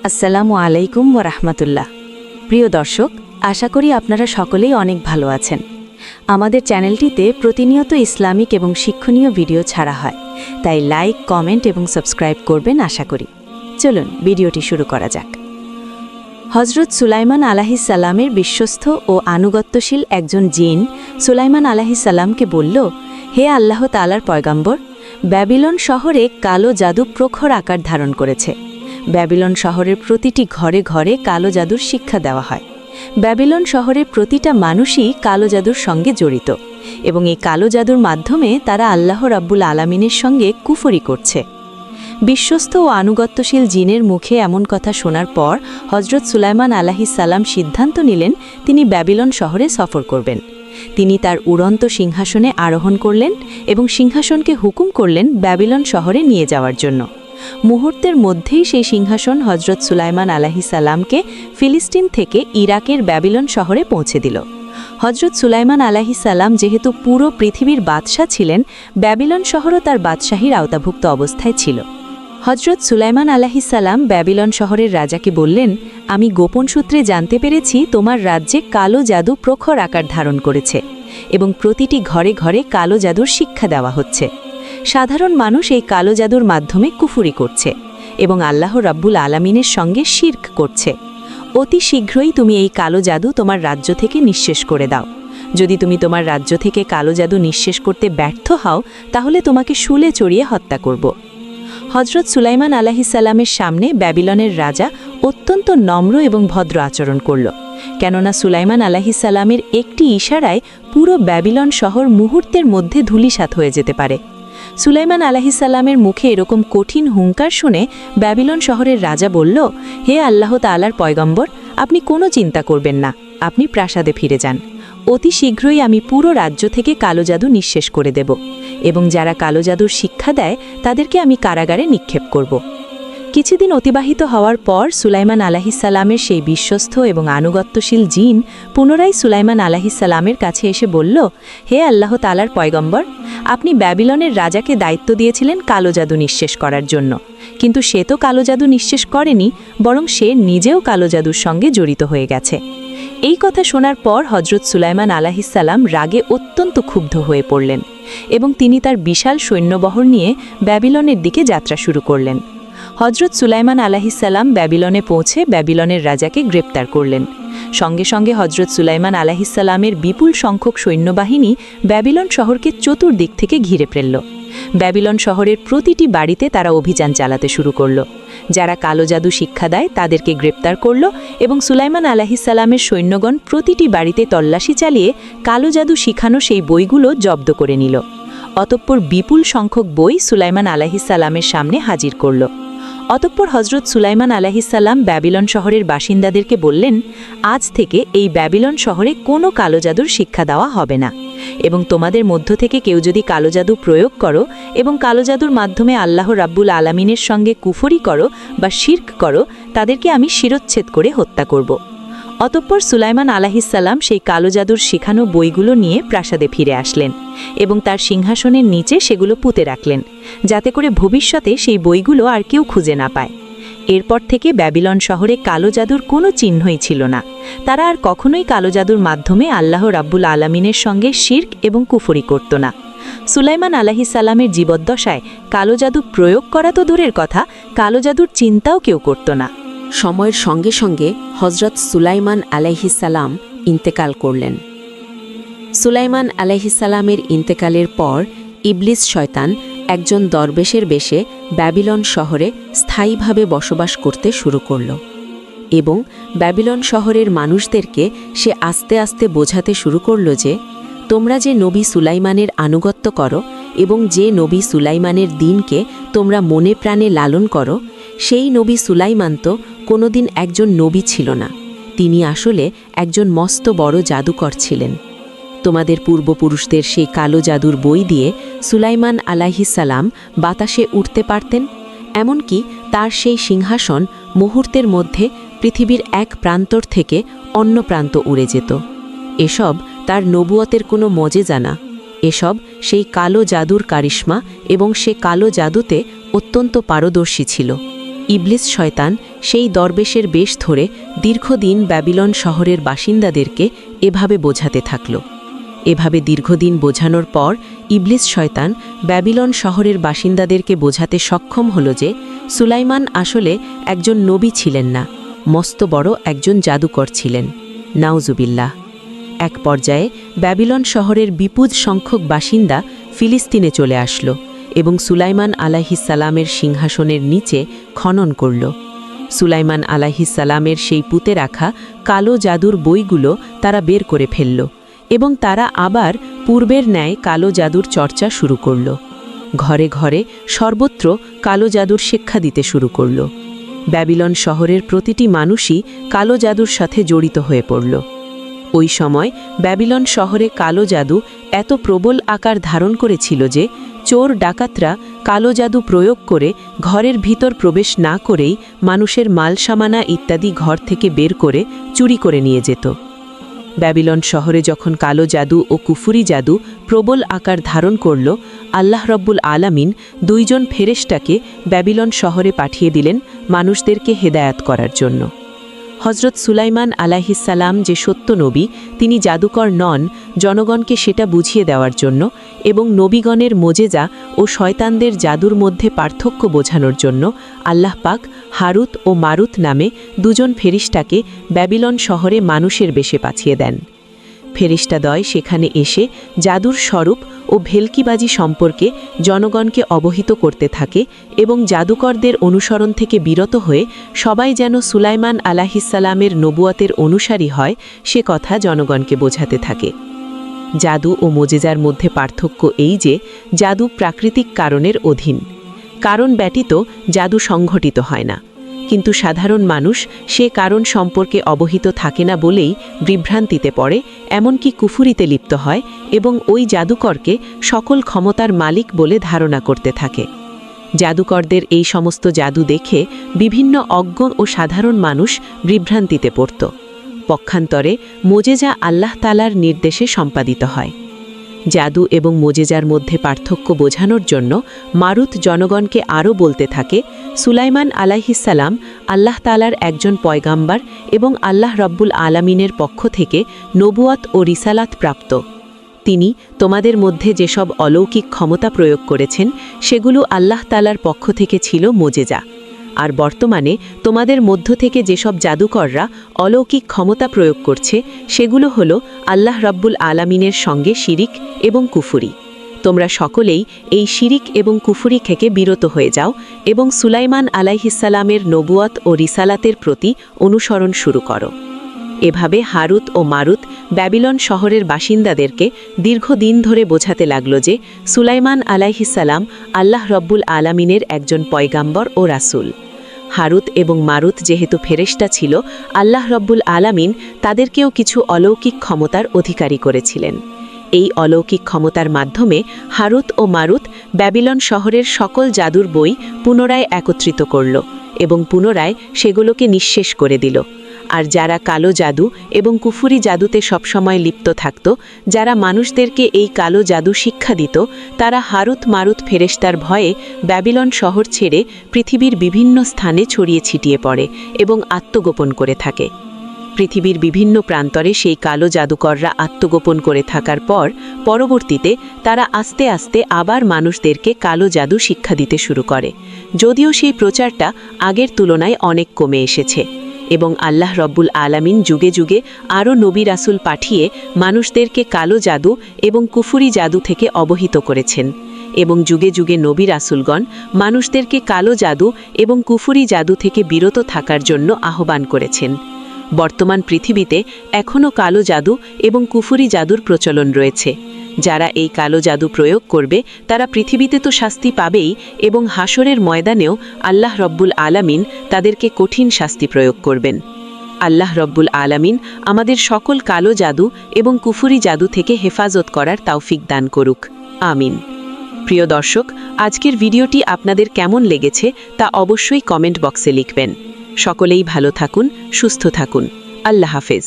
আসসালামু আলাইকুম ওয়া রাহমাতুল্লাহ। প্রিয় দর্শক, আশা করি আপনারা সকলেই অনেক ভালো আছেন। আমাদের চ্যানেলটিতে প্রতিনিয়ত ইসলামিক এবং শিক্ষণীয় ভিডিও ছাড়া হয়, তাই লাইক, কমেন্ট এবং সাবস্ক্রাইব করবেন আশা করি। চলুন ভিডিওটি শুরু করা যাক। হজরত সুলাইমান আলাইহিসসালামের বিশ্বস্ত ও আনুগত্যশীল একজন জিন সুলাইমান আলাইহিসসালামকে বলল, হে আল্লাহ তাআলার পয়গম্বর, ব্যাবিলন শহরে কালো জাদু প্রখর আকার ধারণ করেছে। ব্যাবিলন শহরের প্রতিটি ঘরে ঘরে কালো জাদুর শিক্ষা দেওয়া হয়। ব্যাবিলন শহরের প্রতিটা মানুষই কালো জাদুর সঙ্গে জড়িত এবং এই কালো জাদুর মাধ্যমে তারা আল্লাহ রাব্বুল আলামিনের সঙ্গে কুফরি করছে। বিশ্বস্ত ও আনুগত্যশীল জিনের মুখে এমন কথা শোনার পর হজরত সুলাইমান আলাইহিসসালাম সিদ্ধান্ত নিলেন তিনি ব্যাবিলন শহরে সফর করবেন। তিনি তার উড়ন্ত সিংহাসনে আরোহণ করলেন এবং সিংহাসনকে হুকুম করলেন ব্যাবিলন শহরে নিয়ে যাওয়ার জন্য। মুহূর্তের মধ্যেই সেই সিংহাসন হজরত সুলাইমান আলাইহিসসালামকে ফিলিস্তিন থেকে ইরাকের ব্যাবিলন শহরে পৌঁছে দিল। হজরত সুলাইমান আলাইহিসসালাম যেহেতু পুরো পৃথিবীর বাদশাহ ছিলেন, ব্যাবিলন শহরও তার বাদশাহীর আওতাভুক্ত অবস্থায় ছিল। হজরত সুলাইমান আলাইহিসসালাম ব্যাবিলন শহরের রাজাকে বললেন, আমি গোপন সূত্রে জানতে পেরেছি তোমার রাজ্যে কালো জাদু প্রখর আকার ধারণ করেছে এবং প্রতিটি ঘরে ঘরে কালো জাদুর শিক্ষা দেওয়া হচ্ছে। সাধারণ মানুষ এই কালো জাদুর মাধ্যমে কুফরি করছে এবং আল্লাহ রাব্বুল আলামিনের সঙ্গে শিরক করছে। অতি শীঘ্রই তুমি এই কালো জাদু তোমার রাজ্য থেকে নিঃশেষ করে দাও। যদি তুমি তোমার রাজ্য থেকে কালো জাদু নিঃশেষ করতে ব্যর্থ হও, তাহলে তোমাকে শুলে চড়িয়ে হত্যা করব। হজরত সুলাইমান আলাইহিসসালামের সামনে ব্যাবিলনের রাজা অত্যন্ত নম্র এবং ভদ্র আচরণ করল, কেননা সুলাইমান আলাইহিসসালামের একটি ইশারায় পুরো ব্যাবিলন শহর মুহূর্তের মধ্যে ধূলিসাৎ হয়ে যেতে পারে। সুলাইমান আলাইহিসসালামের মুখে এরকম কঠিন হুঙ্কার শুনে ব্যাবিলন শহরের রাজা বলল, হে আল্লাহ তাআলার পয়গম্বর, আপনি কোনো চিন্তা করবেন না, আপনি প্রাসাদে ফিরে যান। অতি শীঘ্রই আমি পুরো রাজ্য থেকে কালো জাদু নিঃশেষ করে দেব এবং যারা কালো জাদুর শিক্ষা দেয় তাদেরকে আমি কারাগারে নিক্ষেপ করব। কিছুদিন অতিবাহিত হওয়ার পর সুলাইমান আলাইহিসসালামের সেই বিশ্বস্ত এবং আনুগত্যশীল জিন পুনরায় সুলাইমান আলাইহিসসালামের কাছে এসে বলল, হে আল্লাহ তাআলার পয়গম্বর, আপনি ব্যাবিলনের রাজাকে দায়িত্ব দিয়েছিলেন কালো জাদু নিঃশেষ করার জন্য, কিন্তু সে তো কালো জাদু নিঃশেষ করেনি, বরং সে নিজেও কালো জাদুর সঙ্গে জড়িত হয়ে গেছে। এই কথা শোনার পর হজরত সুলাইমান আলাইহিসসালাম রাগে অত্যন্ত ক্ষুব্ধ হয়ে পড়লেন এবং তিনি তার বিশাল সৈন্যবহর নিয়ে ব্যাবিলনের দিকে যাত্রা শুরু করলেন। হজরত সুলাইমান আলাইহিসসালাম ব্যাবিলনে পৌঁছে ব্যাবিলনের রাজাকে গ্রেপ্তার করলেন। সঙ্গে সঙ্গে হজরত সুলাইমান আলাইহিসসালামের বিপুল সংখ্যক সৈন্যবাহিনী ব্যাবিলন শহরকে চতুর্দিক থেকে ঘিরে ফেলল। ব্যাবিলন শহরের প্রতিটি বাড়িতে তারা অভিযান চালাতে শুরু করল। যারা কালো জাদু শিক্ষা দেয় তাদেরকে গ্রেপ্তার করল এবং সুলাইমান আলাইহিসসালামের সৈন্যগণ প্রতিটি বাড়িতে তল্লাশি চালিয়ে কালো জাদু শিখানো সেই বইগুলো জব্দ করে নিল। অতঃপর বিপুল সংখ্যক বই সুলাইমান আলাইহিসসালামের সামনে হাজির করল। অতঃপর হজরত সুলাইমান আলাইহিসসালাম ব্যাবিলন শহরের বাসিন্দাদেরকে বললেন, আজ থেকে এই ব্যাবিলন শহরে কোনো কালো জাদুর শিক্ষা দেওয়া হবে না এবং তোমাদের মধ্য থেকে কেউ যদি কালো জাদু প্রয়োগ করো এবং কালো জাদুর মাধ্যমে আল্লাহ রাব্বুল আলামিনের সঙ্গে কুফরি করো বা শিরক করো, তাদেরকে আমি শিরচ্ছেদ করে হত্যা করব। অতঃপর সুলাইমান আলাইহিসসালাম সেই কালো জাদুর শিখানো বইগুলো নিয়ে প্রাসাদে ফিরে আসলেন এবং তার সিংহাসনের নিচে সেগুলো পুঁতে রাখলেন, যাতে করে ভবিষ্যতে সেই বইগুলো আর কেউ খুঁজে না পায়। এরপর থেকে ব্যাবিলন শহরে কালো জাদুর কোনো চিহ্নই ছিল না। তারা আর কখনোই কালো জাদুর মাধ্যমে আল্লাহ রাব্বুল আলামিনের সঙ্গে শিরক এবং কুফরি করত না। সুলাইমান আলাইহিসসালামের জীবদ্দশায় কালো জাদু প্রয়োগ করা তো দূরের কথা, কালো জাদুর চিন্তাও কেউ করত না। সময়ের সঙ্গে সঙ্গে হজরত সুলাইমান আলাইহিসসালাম ইন্তেকাল করলেন। সুলাইমান আলাইহিসসালামের ইন্তেকালের পর ইবলিস শয়তান একজন দরবেশের বেশে ব্যাবিলন শহরে স্থায়ীভাবে বসবাস করতে শুরু করল এবং ব্যাবিলন শহরের মানুষদেরকে সে আস্তে আস্তে বোঝাতে শুরু করল যে, তোমরা যে নবী সুলাইমানের আনুগত্য করো এবং যে নবী সুলাইমানের দিনকে তোমরা মনে প্রাণে লালন করো, সেই নবী সুলাইমান তো কোনোদিন একজন নবী ছিল না, তিনি আসলে একজন মস্ত বড় জাদুকর ছিলেন। তোমাদের পূর্বপুরুষদের সেই কালো জাদুর বই দিয়ে সুলাইমান আলাইহিসসালাম বাতাসে উঠতে পারতেন, এমনকি তার সেই সিংহাসন মুহূর্তের মধ্যে পৃথিবীর এক প্রান্তর থেকে অন্য প্রান্ত উড়ে যেত। এসব তার নবুয়তের কোনো মজেজা না, এসব সেই কালো জাদুর কারিশমা এবং সে কালো জাদুতে অত্যন্ত পারদর্শী ছিল। ইবলিস শয়তান সেই দরবেশের বেশ ধরে দীর্ঘদিন ব্যাবিলন শহরের বাসিন্দাদেরকে এভাবে বোঝাতে থাকল। এভাবে দীর্ঘদিন বোঝানোর পর ইবলিস শয়তান ব্যাবিলন শহরের বাসিন্দাদেরকে বোঝাতে সক্ষম হল যে সুলাইমান আসলে একজন নবী ছিলেন না, মস্ত বড় একজন জাদুকর ছিলেন। নাউজুবিল্লাহ। এক পর্যায়ে ব্যাবিলন শহরের বিপুল সংখ্যক বাসিন্দা ফিলিস্তিনে চলে আসলো এবং সুলাইমান আলাইহিসসালামের সিংহাসনের নিচে খনন করল। সুলাইমান আলাইহিসসালামের সেই পুঁতে রাখা কালো জাদুর বইগুলো তারা বের করে ফেলল এবং তারা আবার পূর্বের ন্যায় কালো জাদুর চর্চা শুরু করল। ঘরে ঘরে সর্বত্র কালো জাদুর শিক্ষা দিতে শুরু করল। ব্যাবিলন শহরের প্রতিটি মানুষই কালো জাদুর সাথে জড়িত হয়ে পড়ল। ওই সময় ব্যাবিলন শহরে কালো জাদু এত প্রবল আকার ধারণ করেছিল যে চোর ডাকাতরা কালো জাদু প্রয়োগ করে ঘরের ভিতর প্রবেশ না করেই মানুষের মালসামানা ইত্যাদি ঘর থেকে বের করে চুরি করে নিয়ে যেত। ব্যাবিলন শহরে যখন কালো জাদু ও কুফুরি জাদু প্রবল আকার ধারণ করল, আল্লাহ রব্বুল আলামিন দুইজন ফেরেশতাকে ব্যাবিলন শহরে পাঠিয়ে দিলেন মানুষদেরকে হেদায়াত করার জন্য। হজরত সুলাইমান আলাইহিসসালাম যে সত্য নবী, তিনি জাদুকর নন, জনগণকে সেটা বুঝিয়ে দেওয়ার জন্য এবং নবীগণের মোজেজা ও শয়তানদের জাদুর মধ্যে পার্থক্য বোঝানোর জন্য আল্লাহ পাক হারুত ও মারুত নামে দুজন ফেরিস্তাকে ব্যাবিলন শহরে মানুষের বেশে পাঠিয়ে দেন। ফেরিস্তাদ্বয় সেখানে এসে জাদুর স্বরূপ ও ভেলকিবাজি সম্পর্কে জনগণকে অবহিত করতে থাকে এবং জাদুকরদের অনুসরণ থেকে বিরত হয়ে সবাই যেন সুলাইমান আলাইহিসসালামের নবুয়তের অনুসারী হয় সে কথা জনগণকে বোঝাতে থাকে। জাদু ও মোজেজার মধ্যে পার্থক্য এই যে জাদু প্রাকৃতিক কারণের অধীন, কারণ ব্যতীত জাদু সংঘটিত হয় না, কিন্তু সাধারণ মানুষ সে কারণ সম্পর্কে অবহিত থাকে না বলেই বিভ্রান্তিতে পড়ে, এমনকি কুফুরিতে লিপ্ত হয় এবং ওই জাদুকরকে সকল ক্ষমতার মালিক বলে ধারণা করতে থাকে। জাদুকরদের এই সমস্ত জাদু দেখে বিভিন্ন অজ্ঞ ও সাধারণ মানুষ বিভ্রান্তিতে পড়ত। পক্ষান্তরে মোজেজা আল্লাহ তাআলার নির্দেশে সম্পাদিত হয়। জাদু এবং মোজেজার মধ্যে পার্থক্য বোঝানোর জন্য মারুত জনগণকে আরও বলতে থাকে, সুলাইমান আলাইহিসসালাম আল্লাহ তাআলার একজন পয়গাম্বার এবং আল্লাহ রব্বুল আলামিনের পক্ষ থেকে নবুয়ত ও রিসালাত প্রাপ্ত। তিনি তোমাদের মধ্যে যেসব অলৌকিক ক্ষমতা প্রয়োগ করেছেন সেগুলো আল্লাহ তাআলার পক্ষ থেকে ছিল মোজেজা, আর বর্তমানে তোমাদের মধ্য থেকে যেসব জাদুকররা অলৌকিক ক্ষমতা প্রয়োগ করছে সেগুলো হলো আল্লাহ রব্বুল আলামিনের সঙ্গে শিরিক এবং কুফুরি। তোমরা সকলেই এই শিরিক এবং কুফুরি থেকে বিরত হয়ে যাও এবং সুলাইমান আলাইহিসসালামের নবুয়ত ও রিসালাতের প্রতি অনুসরণ শুরু করো। এভাবে হারুত ও মারুত ব্যাবিলন শহরের বাসিন্দাদেরকে দীর্ঘদিন ধরে বোঝাতে লাগল যে সুলাইমান আলাইহিসসালাম আল্লাহ রব্বুল আলামিনের একজন পয়গাম্বর ও রাসূল। হারুত এবং মারুত যেহেতু ফেরেশতা ছিল, আল্লাহ রব্বুল আলামিন তাদেরকেও কিছু অলৌকিক ক্ষমতার অধিকারী করেছিলেন। এই অলৌকিক ক্ষমতার মাধ্যমে হারুত ও মারুত ব্যাবিলন শহরের সকল জাদুর বই পুনরায় একত্রিত করল এবং পুনরায় সেগুলোকে নিঃশেষ করে দিল। আর যারা কালো জাদু এবং কুফুরি জাদুতে সবসময় লিপ্ত থাকত, যারা মানুষদেরকে এই কালো জাদু শিক্ষা দিত, তারা হারুত মারুত ফেরেশতার ভয়ে ব্যাবিলন শহর ছেড়ে পৃথিবীর বিভিন্ন স্থানে ছড়িয়ে ছিটিয়ে পড়ে এবং আত্মগোপন করে থাকে। পৃথিবীর বিভিন্ন প্রান্তরে সেই কালো জাদুকররা আত্মগোপন করে থাকার পর পরবর্তীতে তারা আস্তে আস্তে আবার মানুষদেরকে কালো জাদু শিক্ষা দিতে শুরু করে, যদিও সেই প্রচারটা আগের তুলনায় অনেক কমে এসেছে এবং আল্লাহ রব্বুল আলামিন যুগে যুগে আরও নবী রাসূল পাঠিয়ে মানুষদেরকে কালো জাদু এবং কুফুরি জাদু থেকে অবহিত করেছেন এবং যুগে যুগে নবী রাসূলগণ মানুষদেরকে কালো জাদু এবং কুফুরি জাদু থেকে বিরত থাকার জন্য আহ্বান করেছেন। বর্তমান পৃথিবীতে এখনও কালো জাদু এবং কুফুরি জাদুর প্রচলন রয়েছে। যারা এই কালো জাদু প্রয়োগ করবে তারা পৃথিবীতে তো শাস্তি পাবেই এবং হাসরের ময়দানেও আল্লাহ রব্বুল আলামিন তাদেরকে কঠিন শাস্তি প্রয়োগ করবেন। আল্লাহ রব্বুল আলামিন আমাদের সকল কালো জাদু এবং কুফুরি জাদু থেকে হেফাজত করার তৌফিক দান করুক, আমিন। প্রিয় দর্শক, আজকের ভিডিওটি আপনাদের কেমন লেগেছে তা অবশ্যই কমেন্ট বক্সে লিখবেন। সকলেই ভালো থাকুন, সুস্থ থাকুন। আল্লাহ হাফেজ।